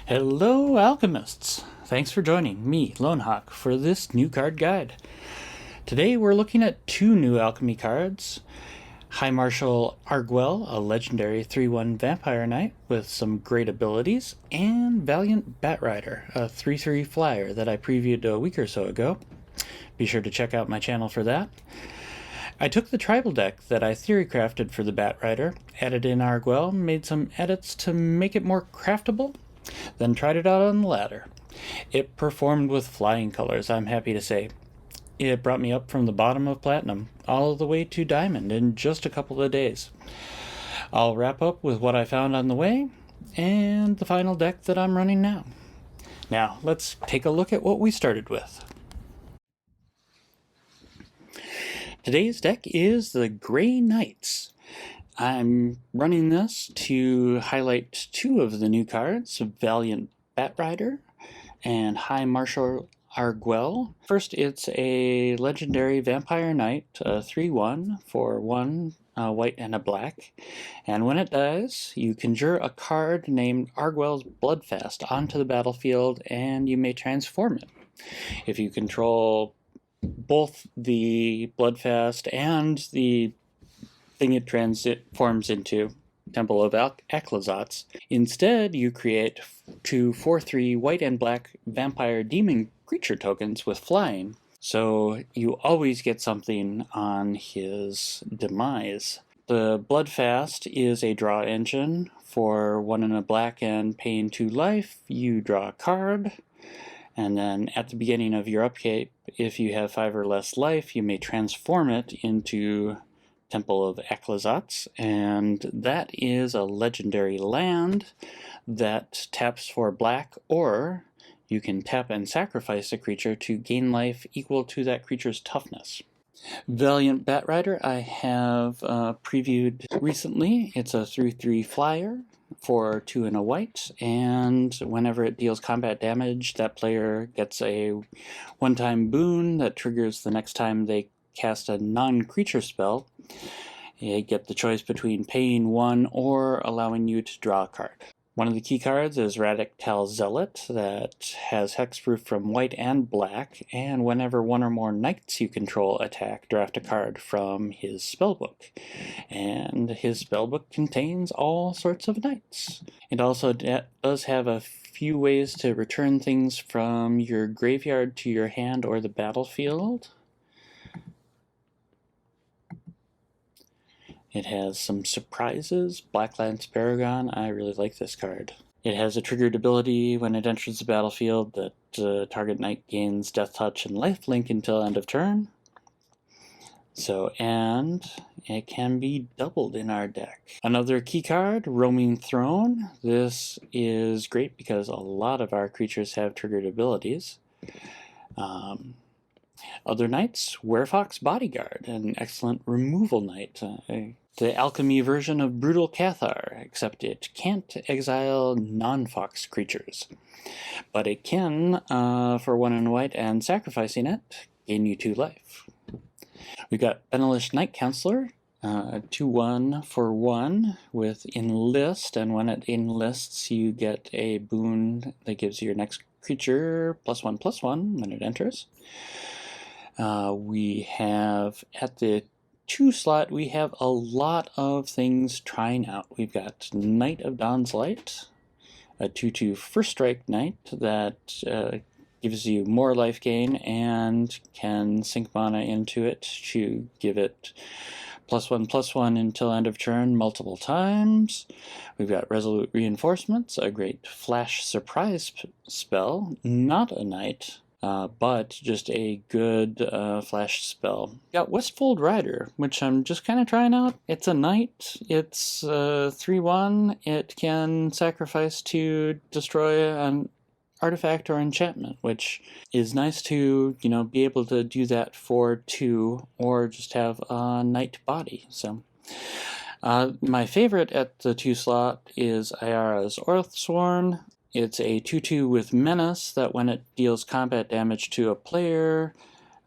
Hello, alchemists! Thanks for joining me, Lonehawk, for this new card guide. Today we're looking at two new alchemy cards. High Marshal Arguel, a legendary 3/1 vampire knight with some great abilities, and Valiant Batrider, a 3/3 flyer that I previewed a week or so ago. Be sure to check out my channel for that. I took the tribal deck that I theory crafted for the Batrider, added in Arguel, made some edits to make it more craftable, then tried it out on the ladder. It performed with flying colors, I'm happy to say. It brought me up from the bottom of Platinum all the way to Diamond in just a couple of days. I'll wrap up with what I found on the way and the final deck that I'm running now. Now, let's take a look at what we started with. Today's deck is the Grey Knights. I'm running this to highlight two of the new cards, Valiant Batrider and High Marshal Arguel. First, it's a legendary vampire knight, 3/1 for 1 white and a black. And when it dies, you conjure a card named Arguel's Bloodfast onto the battlefield and you may transform it. If you control both the Bloodfast and the thing it transforms into, Temple of Ixalan. Instead, you create two 4/3 white and black vampire demon creature tokens with flying, so you always get something on his demise. The Bloodfast is a draw engine. For 1 and a black and paying 2 life, you draw a card, and then at the beginning of your upkeep, if you have 5 or less life, you may transform it into Temple of Ixalan, and that is a legendary land that taps for black, or you can tap and sacrifice a creature to gain life equal to that creature's toughness. Valiant Batrider I have previewed recently. It's a 3/3 flyer for 2 and a white, and whenever it deals combat damage, that player gets a one-time boon that triggers the next time they cast a non-creature spell. You get the choice between paying 1 or allowing you to draw a card. One of the key cards is Raddic Tal Zealot that has hexproof from white and black, and whenever 1 or more knights you control attack, draft a card from his spellbook. And his spellbook contains all sorts of knights. It also does have a few ways to return things from your graveyard to your hand or the battlefield. It has some surprises. Blacklands Paragon, I really like this card. It has a triggered ability when it enters the battlefield that target knight gains Death Touch and Lifelink until end of turn. And it can be doubled in our deck. Another key card, Roaming Throne. This is great because a lot of our creatures have triggered abilities. Other knights, Werefox Bodyguard, an excellent removal knight. The Alchemy version of Brutal Cathar, except it can't exile non-fox creatures. But it can, for 1 and white and sacrificing it, gain you 2 life. We've got Benalish Knight Counselor, 2/1 for 1 with Enlist, and when it enlists you get a boon that gives your next creature +1/+1 when it enters. We have, at the 2 slot, we have a lot of things trying out. We've got Knight of Dawn's Light, a 2/2 first strike knight that gives you more life gain and can sink mana into it to give it +1/+1 until end of turn multiple times. We've got Resolute Reinforcements, a great flash surprise spell, not a knight, but just a good flash spell. We've got Westfold Rider, which I'm just kind of trying out. It's a knight, it's 3/1, it can sacrifice to destroy an artifact or enchantment, which is nice to, be able to do that for 2 or just have a knight body. So my favorite at the 2 slot is Ayara's Oathsworn. It's a 2/2 with Menace that when it deals combat damage to a player,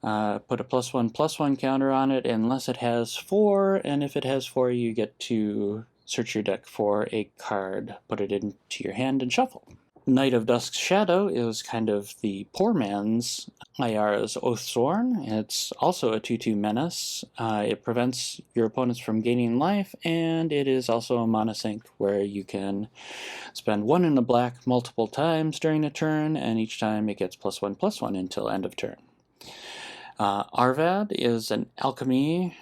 put a +1/+1 counter on it unless it has 4, and if it has 4 you get to search your deck for a card, put it into your hand and shuffle. Knight of Dusk's Shadow is kind of the poor man's Ayara's Oathsworn. It's also a 2/2 menace. It prevents your opponents from gaining life, and it is also a mana sink where you can spend 1 in a black multiple times during a turn, and each time it gets +1/+1 until end of turn. Arvad is an Alchemy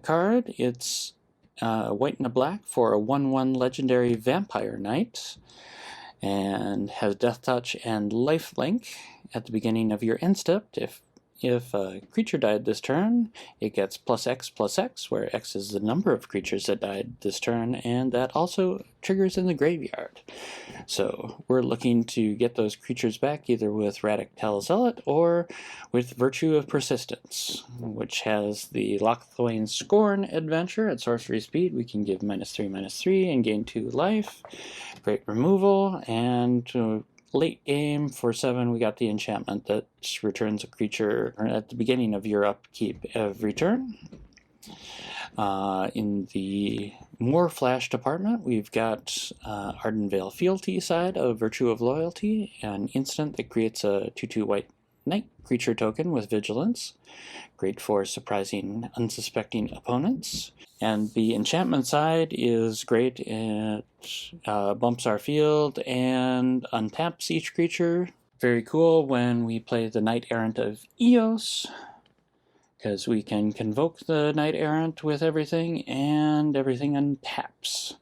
card. It's white and a black for a 1/1 legendary vampire knight, and has Death Touch and Lifelink at the beginning of your end step. If a creature died this turn, it gets +X/+X, where X is the number of creatures that died this turn, and that also triggers in the graveyard. So we're looking to get those creatures back either with Raddic Tal Zealot or with Virtue of Persistence, which has the Locthwain Scorn adventure at sorcery speed. We can give -3/-3 and gain 2 life. Great removal, and late game for 7 we got the enchantment that returns a creature at the beginning of your upkeep every turn. In the more flash department, we've got Ardenvale Fealty side of Virtue of Loyalty, an instant that creates a 2/2 white knight creature token with vigilance. Great for surprising unsuspecting opponents. And the enchantment side is great. It bumps our field and untaps each creature. Very cool when we play the Knight Errant of Eos, because we can convoke the Knight Errant with everything, and everything untaps.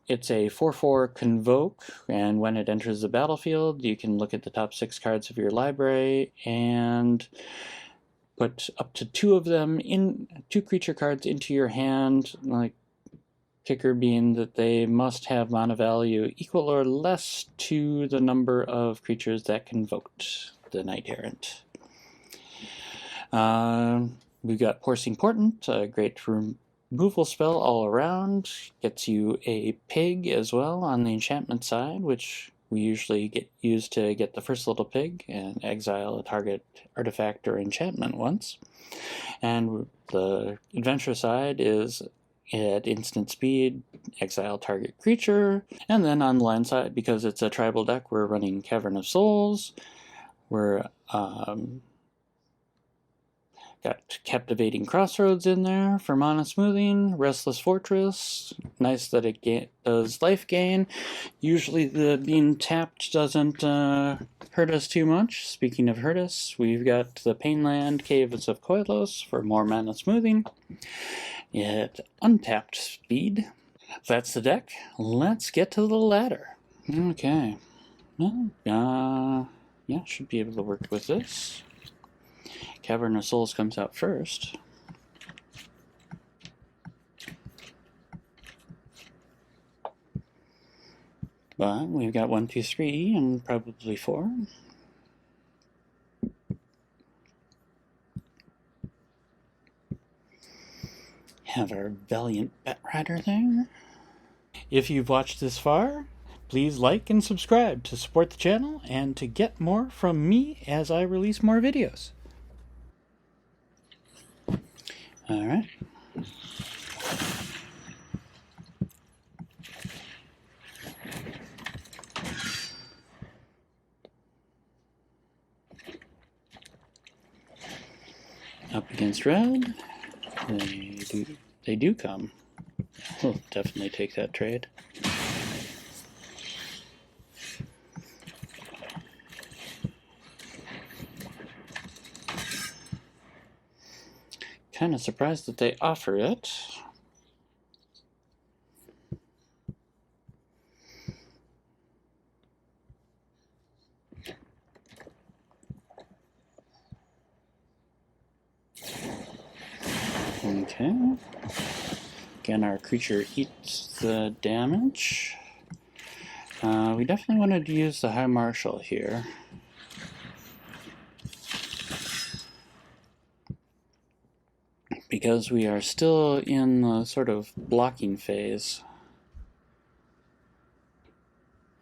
It's a 4/4 convoke, and when it enters the battlefield, you can look at the top 6 cards of your library and put up to 2 of them in 2 creature cards into your hand, like kicker being that they must have mana value equal or less to the number of creatures that convoked the Knight Errant. We've got Porcine Portent, a great removal spell all around. Gets you a pig as well on the enchantment side, which we usually use to get the first little pig and exile a target artifact or enchantment once. And the adventure side is at instant speed, exile target creature. And then on the land side, because it's a tribal deck, we're running Cavern of Souls. We're got Captivating Crossroads in there for mana smoothing, Restless Fortress, nice that it does life gain. Usually the being tapped doesn't hurt us too much. Speaking of hurt us, we've got the Painland Caves of Koilos for more mana smoothing. At untapped speed. That's the deck. Let's get to the ladder. Okay. Well, yeah, should be able to work with this. Cavern of Souls comes out first. But we've got 1, 2, 3, and probably 4. Have our Valiant Batrider there. If you've watched this far, please like and subscribe to support the channel and to get more from me as I release more videos. Alright. Up against red. They do come. We'll definitely take that trade. Kind of surprised that they offer it. Okay. Again, our creature eats the damage. We definitely wanted to use the High Marshal here. Because we are still in the sort of blocking phase.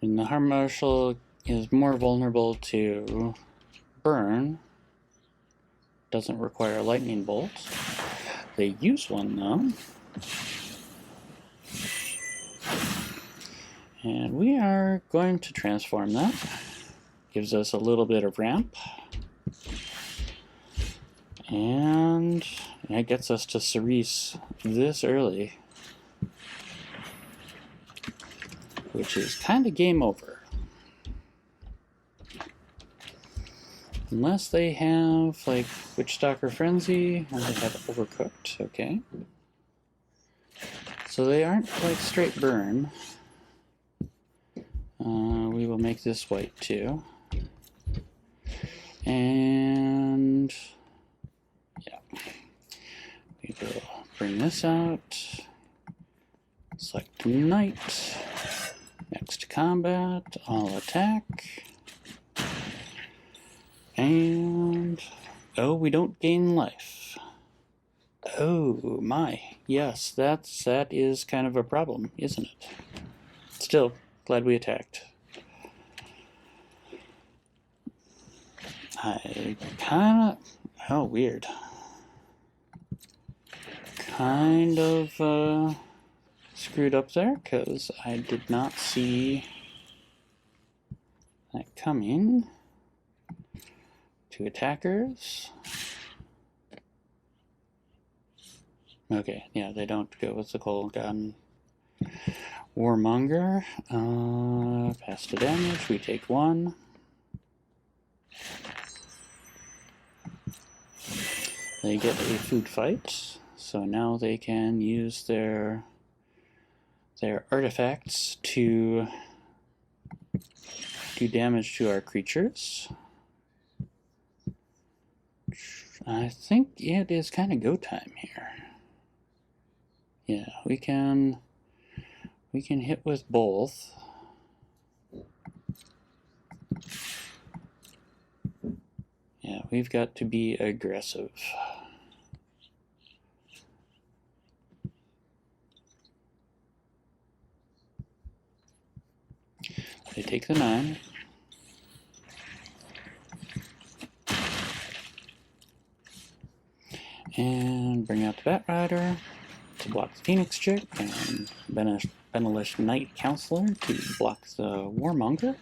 And the High Marshal is more vulnerable to burn. Doesn't require a lightning bolt. They use one though. And we are going to transform that. Gives us a little bit of ramp. And that gets us to Cerise this early, which is kind of game over. Unless they have, like, Witchstalker Frenzy, and they have Overcooked, okay. So they aren't, like, straight burn. We will make this white, too. And, yeah. We will bring this out. Select Knight. Next combat, all attack. And, oh, we don't gain life. Oh my, yes, that is kind of a problem, isn't it? Still, glad we attacked. I kinda, oh weird. Kind of screwed up there, because I did not see that coming. Two attackers. Okay, yeah, they don't go with the cold gun. Warmonger. Pass to damage. We take one. They get a food fight, so now they can use their artifacts to do damage to our creatures. I think it is kind of go time here. Yeah, we can hit with both. Yeah, we've got to be aggressive. They take the 9. And bring out the Batrider to block the Phoenix Chick, and Benalish Knight Counselor to block the Warmonger.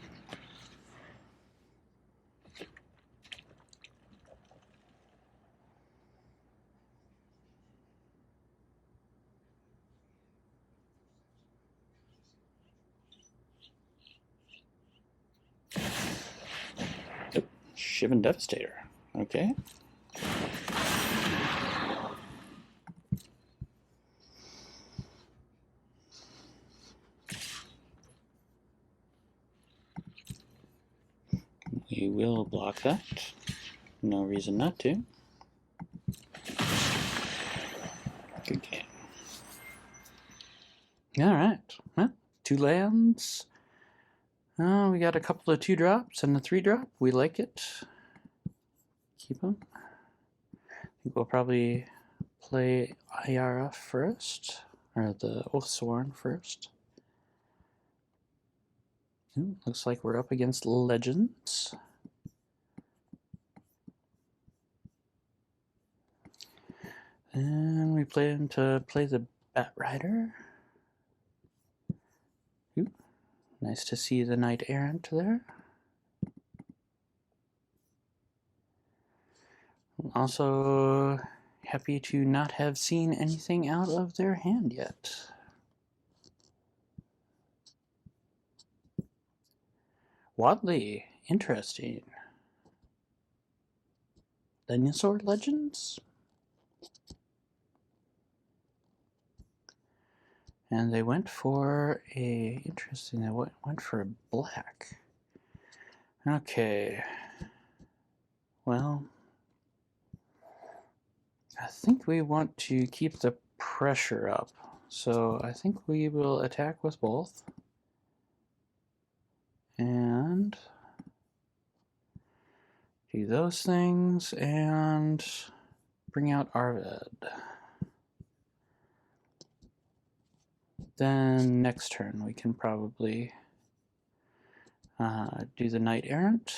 Oh, Shivan Devastator. Okay. We will block that. No reason not to. Good game. Alright. Well, 2 lands. We got a couple of 2-drops and a 3-drop. We like it. Keep them. I think we'll probably play Ayara first. Or the Oathsworn first. Ooh, looks like we're up against Legends. And we plan to play the Batrider. Ooh, nice to see the Knight Errant there. Also happy to not have seen anything out of their hand yet. Wadley, interesting. Dinosaur Legends? And they went for a, interesting, they went for a black. Okay. Well, I think we want to keep the pressure up. So I think we will attack with both. And do those things and bring out Arvid. Then next turn we can probably do the Knight Errant,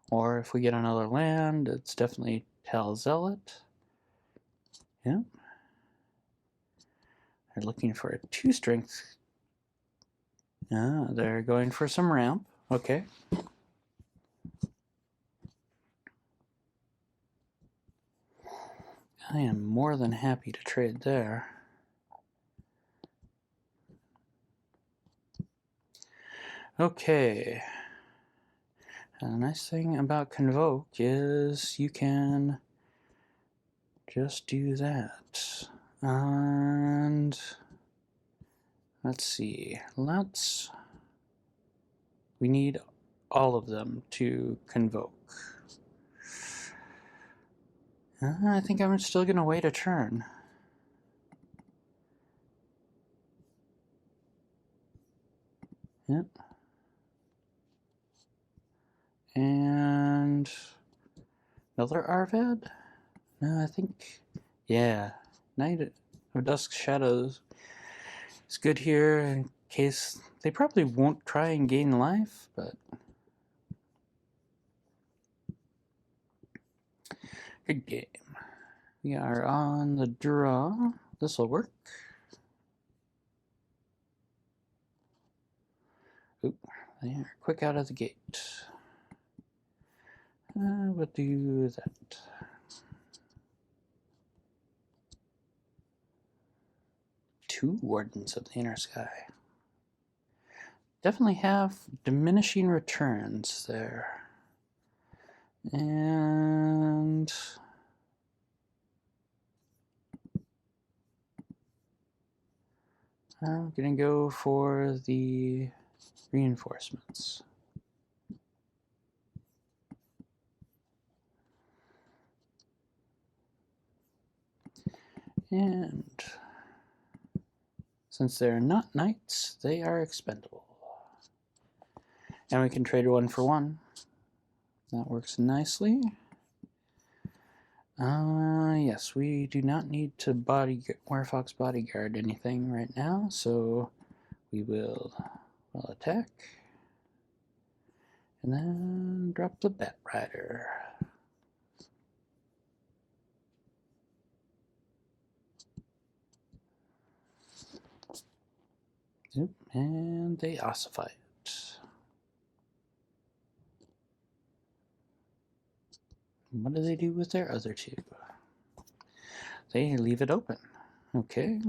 or if we get another land, it's definitely Tal Zealot. Yeah. They're looking for a 2 strength Ah, they're going for some ramp. Okay. I am more than happy to trade there. Okay. And the nice thing about Convoke is you can just do that. And let's see. We need all of them to Convoke. I think I'm still going to wait a turn. Yep. And another Arvad? No, I think, yeah. Night of Dusk Shadows is good here in case they probably won't try and gain life, but good game. We are on the draw. This will work. Oop, they are quick out of the gate. We'll do that. Two Wardens of the Inner Sky. Definitely have diminishing returns there. And I'm gonna go for the reinforcements. And since they're not knights, they are expendable. And we can trade 1 for 1. That works nicely. Yes, we do not need to Werefox Bodyguard anything right now, so we will attack. And then drop the Batrider. Yep, and they ossify it. What do they do with their other two? They leave it open. Okay.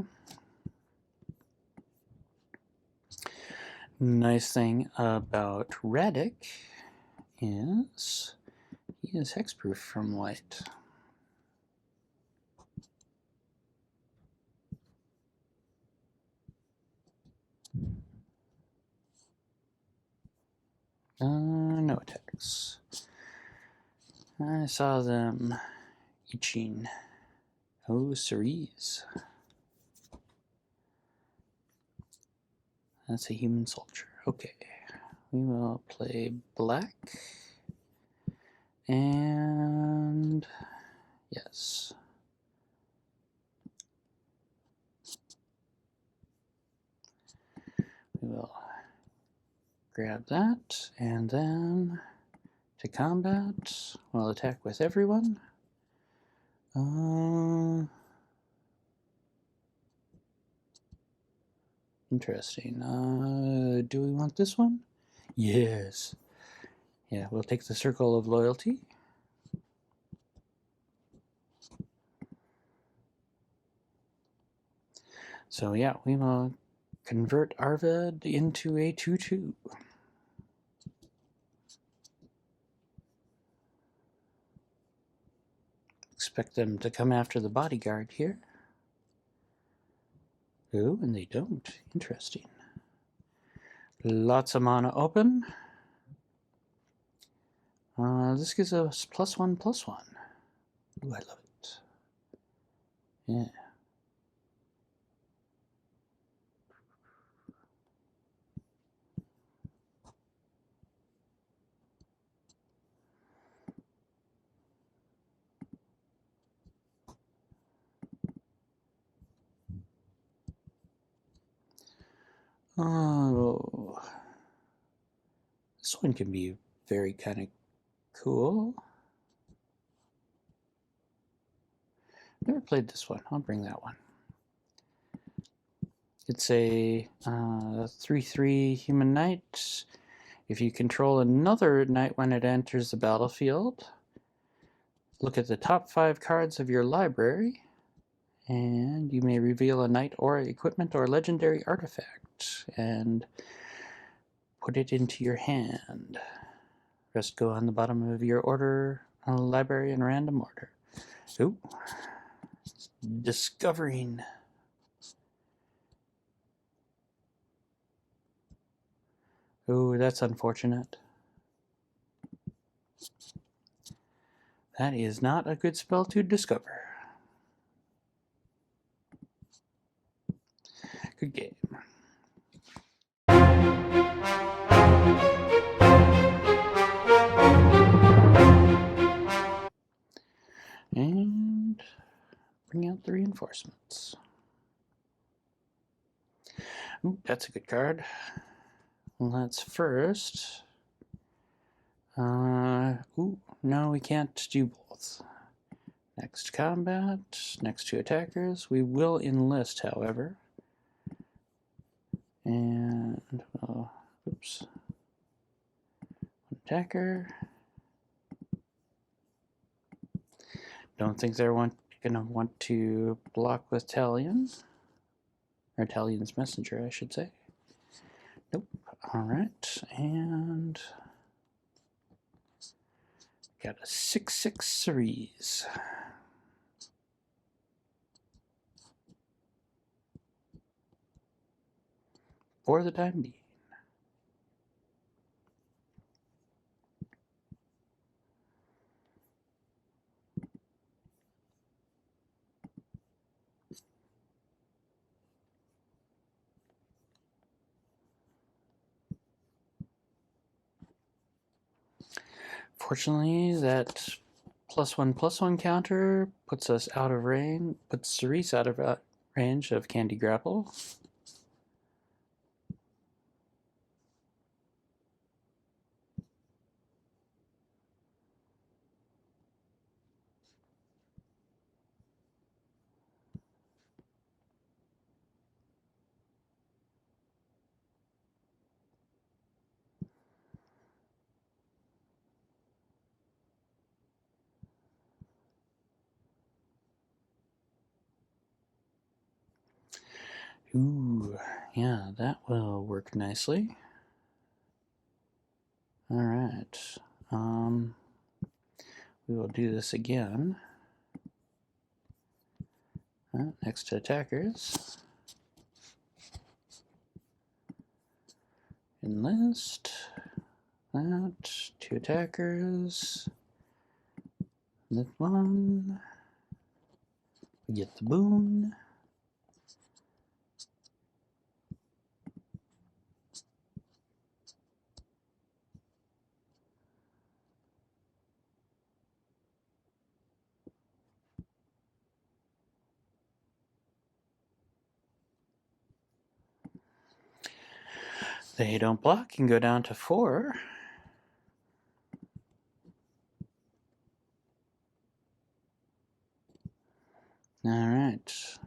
Nice thing about Raddic is he is hexproof from white. No attacks. I saw them itching. Oh, Cerise. That's a human soldier. Okay. We will play black. And yes. We will grab that, and then to combat, we'll attack with everyone. Interesting. Do we want this one? Yes. Yeah, we'll take the Circle of Loyalty. So yeah, we will convert Arvad into a 2/2. Expect them to come after the bodyguard here. Oh, and they don't. Interesting. Lots of mana open. This gives us +1/+1. Ooh, I love it. Yeah. Oh, this one can be very kind of cool. Never played this one. I'll bring that one. It's a 3/3 human knight. If you control another knight when it enters the battlefield, look at the top 5 cards of your library, and you may reveal a knight or equipment or legendary artifact and put it into your hand. Rest go on the bottom of your order library in random order. Ooh. Discovering. Oh, that's unfortunate. That is not a good spell to discover. Good game. And bring out the reinforcements. Ooh, that's a good card. Let's first... ooh, no, we can't do both. Next combat, next 2 attackers. We will enlist, however. And, oops. Attacker. Don't think they're gonna want to block with Talion. Or Talion's messenger, I should say. Nope. Alright, and got a 6/6 Cerise. For the time being. Fortunately, that +1/+1 counter puts us out of range, puts Cerise out of range of Candy Grapple. Ooh, yeah, that will work nicely. Alright, we will do this again. Next to attackers. Enlist. That, 2 attackers. That one. We get the boon. They don't block and go down to 4. Alright.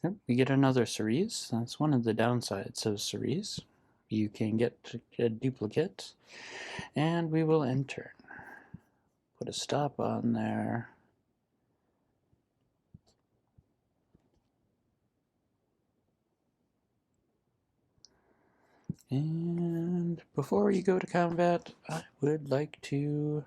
Yep, we get another Cerise. That's one of the downsides of Cerise. You can get a duplicate. And we will enter. Put a stop on there. And before you go to combat, I would like to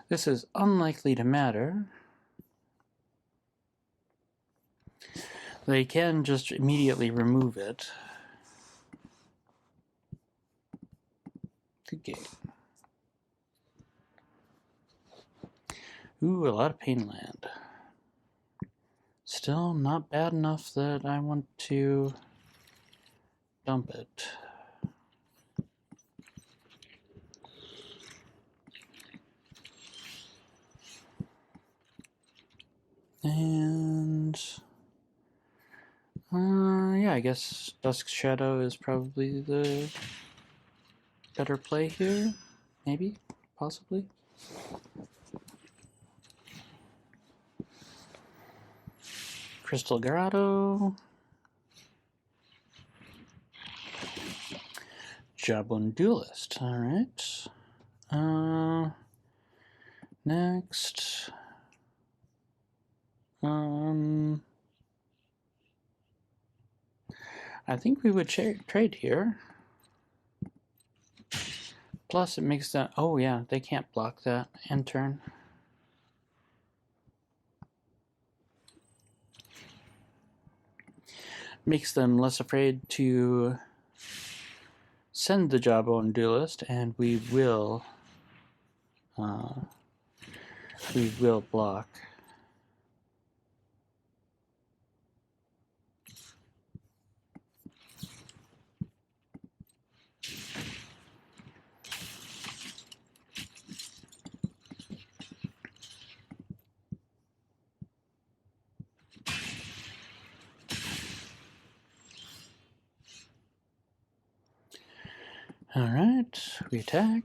this is unlikely to matter. They can just immediately remove it. Good game. Ooh, a lot of pain land. Still not bad enough that I want to dump it. And yeah, I guess Dusk Shadow is probably the better play here. Maybe, possibly. Crystal Grotto. Jablon Duelist. Alright. Next. I think we would trade here. Plus, it makes that. Oh, yeah, they can't block that end turn. Makes them less afraid to send the Jawbone Duelist, and we will block. Alright, we attack.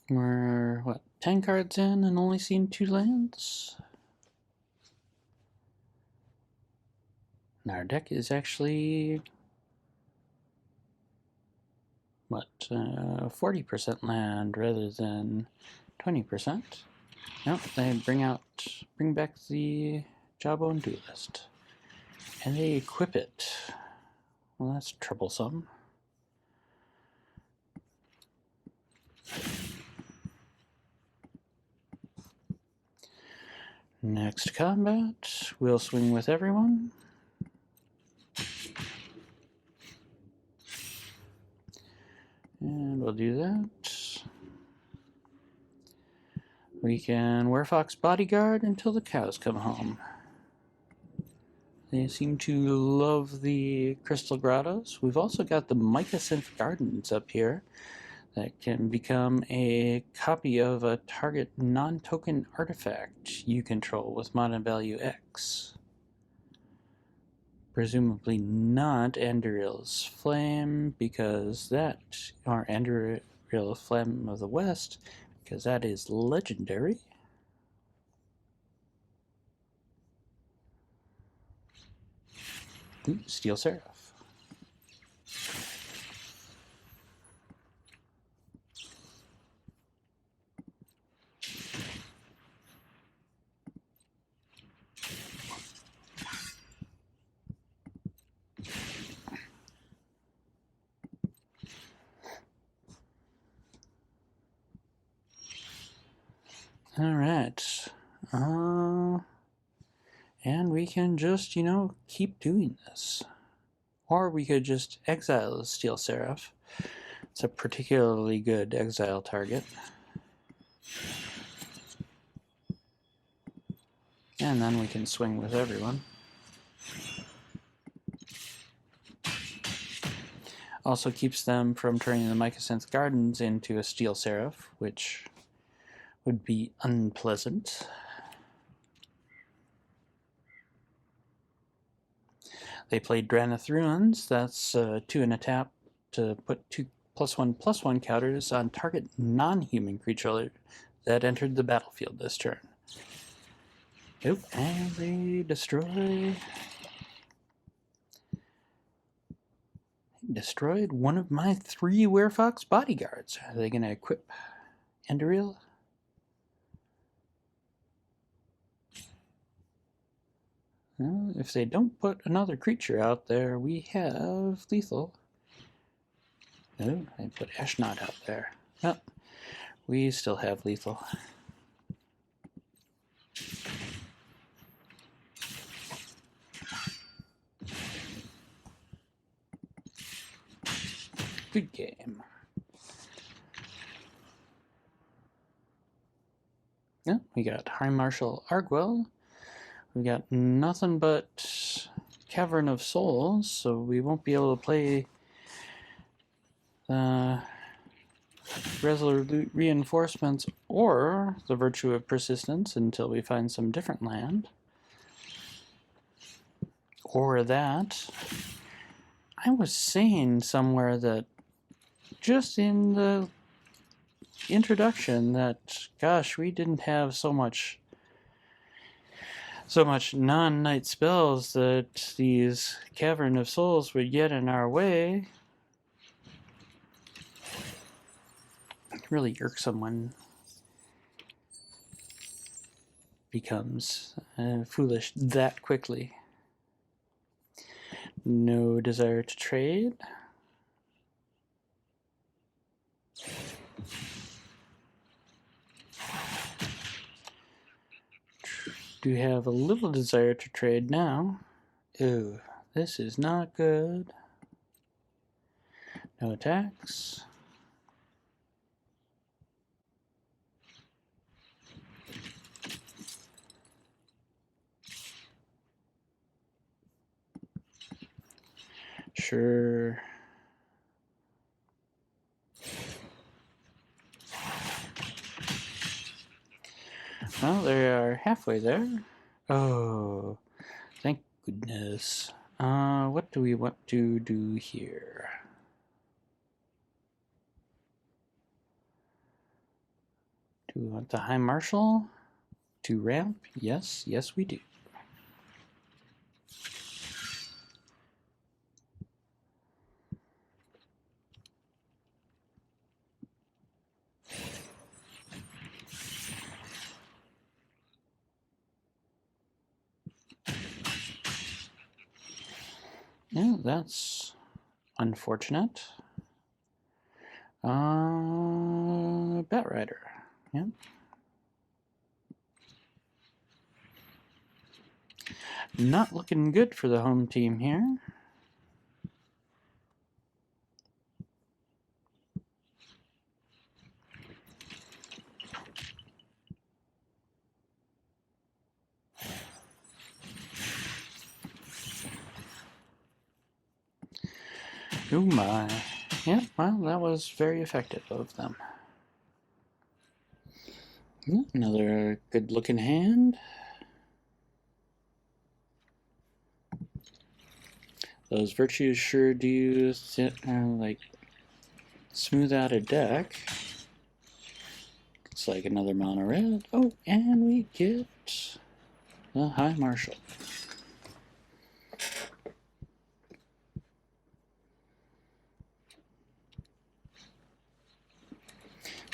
We're, what, 10 cards in and only seen 2 lands? And our deck is actually, what, 40% land rather than 20%. Nope, they bring back the Jawbone Duelist. And they equip it. Well, that's troublesome. Next combat, we'll swing with everyone. And we'll do that. We can Werefox Bodyguard until the cows come home. They seem to love the Crystal Grottos. We've also got the Mycosynth Gardens up here that can become a copy of a target non-token artifact you control with mana value X. Presumably not Anduril's Flame, because that, or Anduril Flame of the West, because that is legendary. Ooh, Steel Seraph. Alright. And we can just, keep doing this. Or we could just exile the Steel Seraph. It's a particularly good exile target. And then we can swing with everyone. Also keeps them from turning the Mycosynth Gardens into a Steel Seraph, which would be unpleasant. They played Drannith Ruins. That's 2 and a tap to put 2 +1/+1 counters on target non-human creature that entered the battlefield this turn. Nope, and they destroyed one of my 3 Werefox Bodyguards. Are they going to equip Anduril? Well, if they don't put another creature out there, we have lethal. No, they put Ashnod out there. Well, we still have lethal. Good game. Yeah, we got High Marshal Arguel. We got nothing but Cavern of Souls, so we won't be able to play Resolute Reinforcements or the Virtue of Persistence until we find some different land. Or that. I was saying somewhere that just in the introduction that, gosh, we didn't have so much non-night spells that these Cavern of Souls would get in our way. Really irksome when becomes foolish that quickly. No desire to trade. Do have a little desire to trade now. Ooh, this is not good. No attacks. Sure. Well, they are halfway there. Oh, thank goodness. What do we want to do here? Do we want the High Marshal to ramp? Yes, yes we do. Yeah, that's unfortunate. Batrider. Yeah. Not looking good for the home team here. Oh my. Yeah, well, that was very effective of them. Another good looking hand. Those virtues sure do like smooth out a deck. Looks like another mono red. Oh, and we get the High Marshal.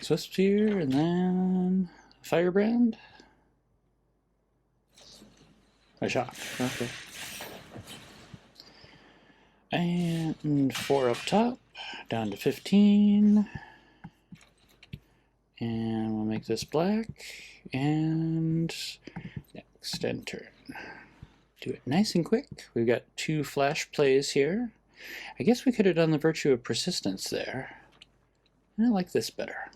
Swiftspear and then Firebrand. A shock. Okay. And 4 up top, down to 15. And we'll make this black. And next end turn. Do it nice and quick. We've got 2 flash plays here. I guess we could have done the Virtue of Persistence there. I like this better.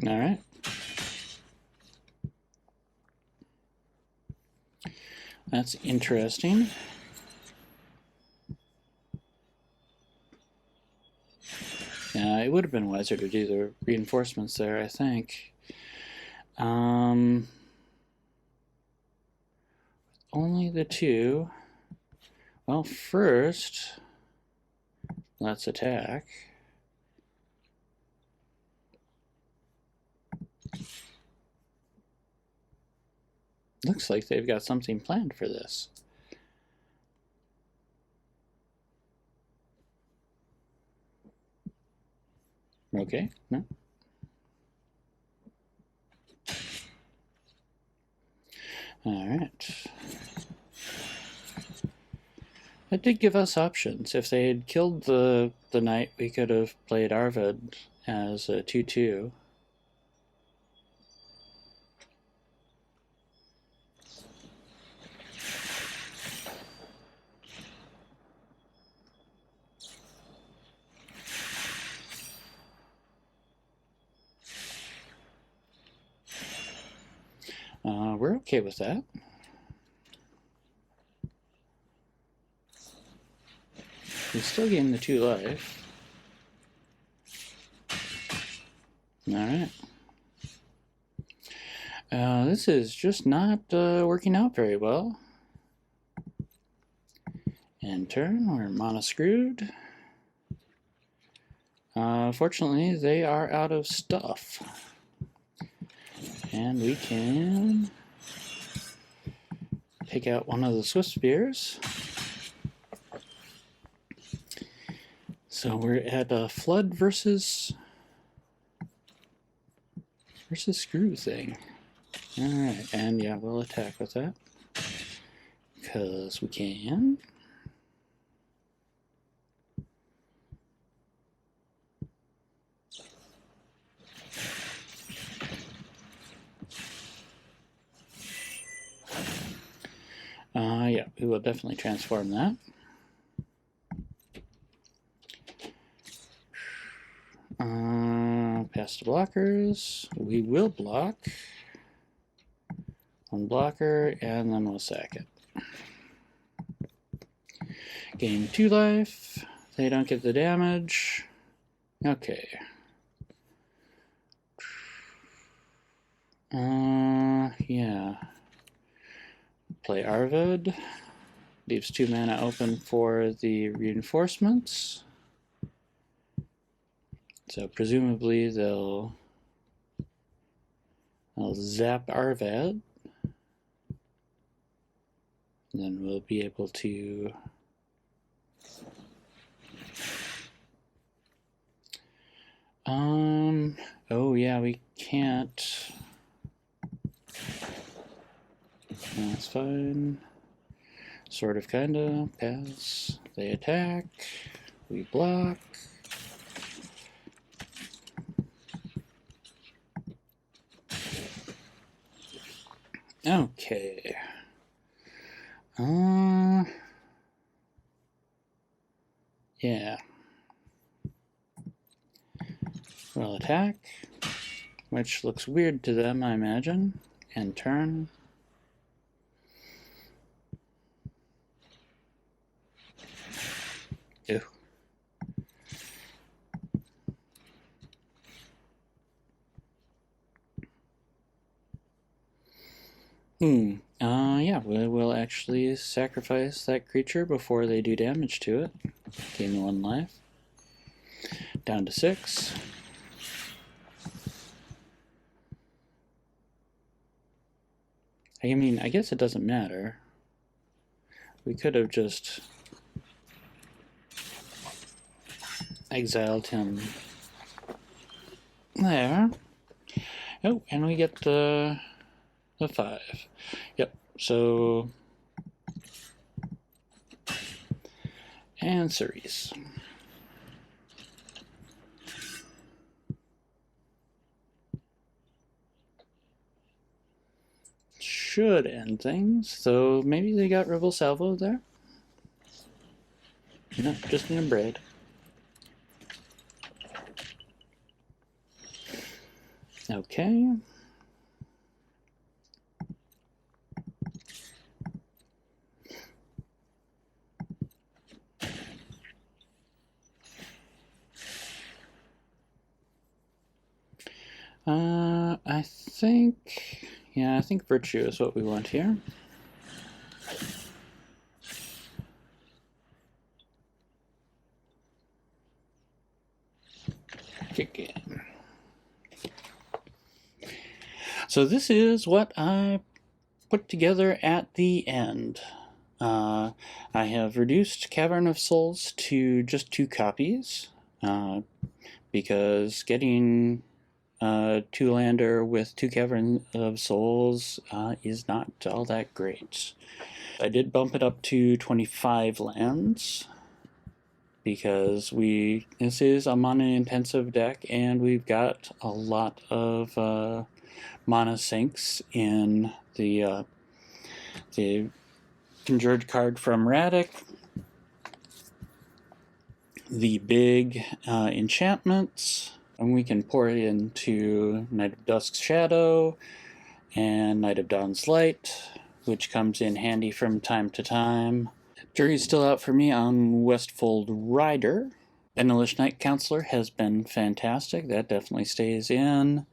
All right. That's interesting. Yeah, it would have been wiser to do the reinforcements there, I think. Only the 2. Well, first, let's attack. Looks like they've got something planned for this. Okay, no. All right. That did give us options. If they had killed the knight, we could have played Arvid as a 2/2. We're okay with that. We still gain the 2 life. Alright. This is just not working out very well. In turn, we're mana screwed. Fortunately, they are out of stuff. And we can take out one of the Swift Spears. So we're at a Flood versus Screw thing. Alright, and yeah, we'll attack with that. Because we can. Yeah, we will definitely transform that. Past the blockers. We will block. One blocker, and then we'll sack it. Gain 2 life. They don't get the damage. Okay. Yeah. Play Arvid. Leaves 2 mana open for the reinforcements. So presumably they'll zap Arvad. Then we'll be able to oh yeah, we can't. That's fine. Sort of, kinda. Pass. They attack. We block. Okay. Yeah. We'll attack, which looks weird to them, I imagine, and turn. Ew. Yeah, we will actually sacrifice that creature before they do damage to it. Gain 1 life. Down to 6. I mean, I guess it doesn't matter. We could have just exiled him there. Oh, and we get the 5. Yep, so... and Cerise. Should end things, so maybe they got Rebel Salvo there? No, just in a braid. Okay. I think... yeah, I think Virtue is what we want here. Kick in. So this is what I put together at the end. I have reduced Cavern of Souls to just 2 copies, because getting 2-lander with 2 Cavern of Souls is not all that great. I did bump it up to 25 lands, because this is a mana-intensive deck, and we've got a lot of mana sinks in the Conjured card from Raddic, the big enchantments, and we can pour it into Night of Dusk's Shadow, and Knight of Dawn's Light, which comes in handy from time to time. Jury's still out for me on Westfold Rider. Benalish Knight Counselor has been fantastic. That definitely stays in.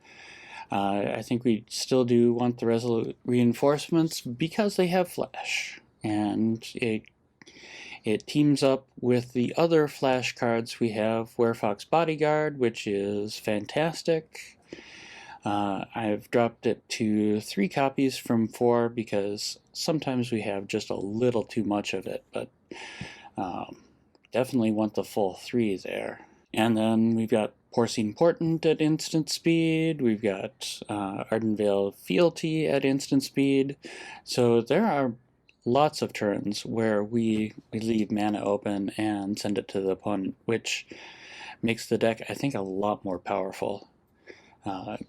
I think we still do want the Resolute reinforcements because they have flash, and it teams up with the other flash cards. We have Werefox Bodyguard, which is fantastic. I've dropped it to 3 copies from 4 because sometimes we have just a little too much of it, but definitely want the full 3 there. And then we've got Porcine Portent at instant speed. We've got Ardenvale Fealty at instant speed. So there are lots of turns where we leave mana open and send it to the opponent, which makes the deck, I think, a lot more powerful.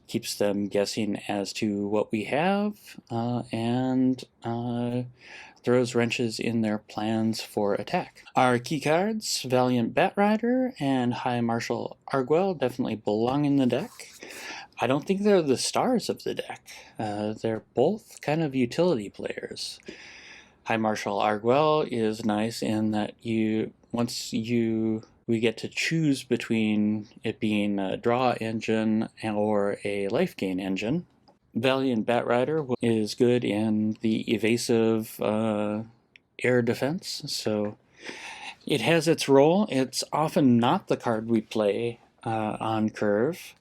Keeps them guessing as to what we have, and throws wrenches in their plans for attack. Our key cards, Valiant Batrider and High Marshal Arguel, definitely belong in the deck. I don't think they're the stars of the deck. They're both kind of utility players. High Marshal Arguel is nice in that we get to choose between it being a draw engine or a life gain engine. Valiant Batrider is good in the evasive air defense, so it has its role. It's often not the card we play on curve,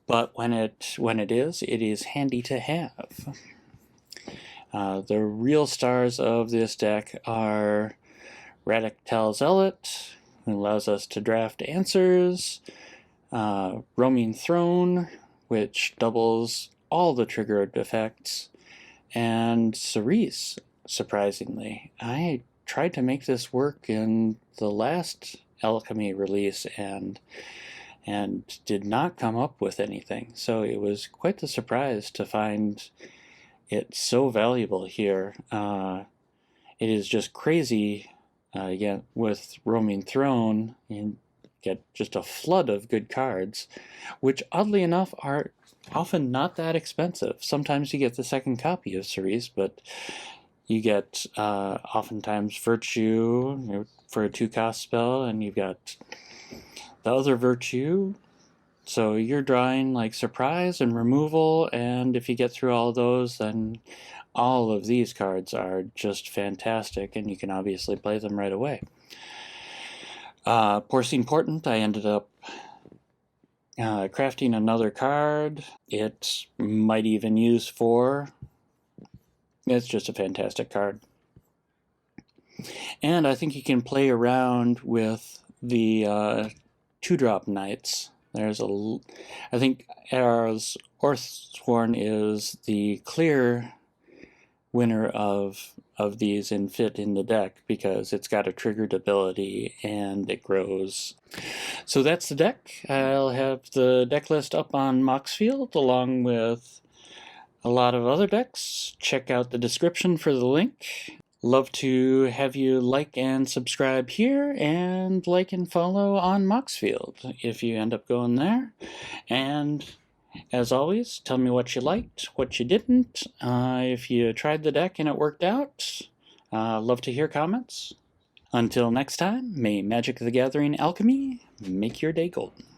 but when it is handy to have. The real stars of this deck are Raddic Tal Zealot, who allows us to draft answers, Roaming Throne, which doubles all the triggered effects, and Cerise, surprisingly. I tried to make this work in the last Alchemy release and did not come up with anything, so it was quite the surprise to find it so valuable here. It is just crazy. Again, with Roaming Throne, you get just a flood of good cards, which oddly enough are often not that expensive. Sometimes you get the second copy of Cerise, but you get oftentimes Virtue for a 2-cost spell, and you've got the other Virtue. So you're drawing like Surprise and Removal, and if you get through all of those, then all of these cards are just fantastic, and you can obviously play them right away. Porcine Portent, I ended up crafting another card. It might even use 4. It's just a fantastic card. And I think you can play around with the 2-drop Knights. I think Ayara's Oathsworn is the clear winner of these and fit in the deck because it's got a triggered ability and it grows. So that's the deck. I'll have the deck list up on Moxfield along with a lot of other decks. Check out the description for the link. Love to have you like and subscribe here, and like and follow on Moxfield if you end up going there. And as always, tell me what you liked, what you didn't, if you tried the deck and it worked out. Love to hear comments. Until next time, may Magic the Gathering Alchemy make your day golden.